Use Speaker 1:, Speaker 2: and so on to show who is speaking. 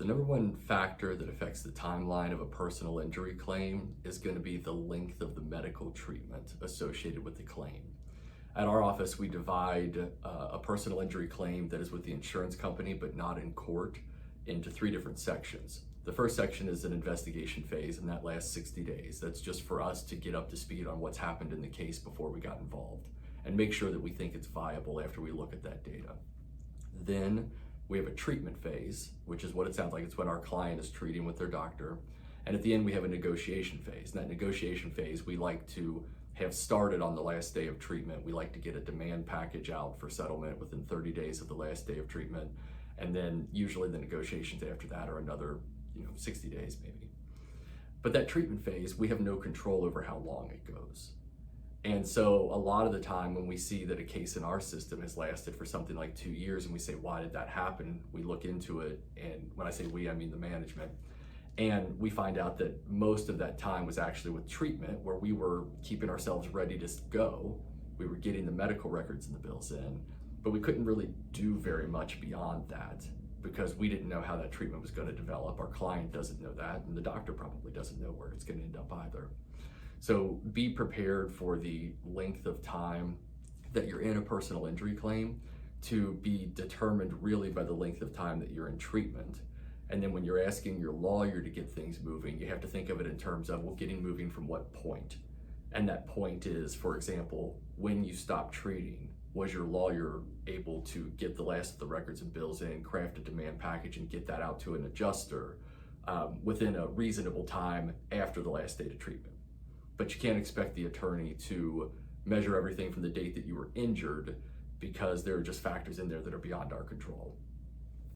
Speaker 1: number one factor that affects the timeline of a personal injury claim is going to be the length of the medical treatment associated with the claim. At our office, we divide a personal injury claim that is with the insurance company but not in court into three different sections. The first section is an investigation phase, and that lasts 60 days. That's just for us to get up to speed on what's happened in the case before we got involved and make sure that we think it's viable after we look at that data. Then we have a treatment phase, which is what it sounds like. It's when our client is treating with their doctor. And at the end, we have a negotiation phase. And that negotiation phase, we like to have started on the last day of treatment. We like to get a demand package out for settlement within 30 days of the last day of treatment. And then usually the negotiations after that are another 60 days maybe. But that treatment phase, we have no control over how long it goes. And so a lot of the time when we see that a case in our system has lasted for something like 2 years and we say, why did that happen? We look into it, and when I say we, I mean the management. And we find out that most of that time was actually with treatment, where we were keeping ourselves ready to go. We were getting the medical records and the bills in, but we couldn't really do very much beyond that because we didn't know how that treatment was going to develop. Our client doesn't know that, and the doctor probably doesn't know where it's going to end up either. So be prepared for the length of time that you're in a personal injury claim to be determined really by the length of time that you're in treatment. And then when you're asking your lawyer to get things moving, you have to think of it in terms of, well, getting moving from what point? And that point is, for example, when you stop treating, was your lawyer able to get the last of the records and bills in, craft a demand package, and get that out to an adjuster within a reasonable time after the last date of treatment? But you can't expect the attorney to measure everything from the date that you were injured, because there are just factors in there that are beyond our control.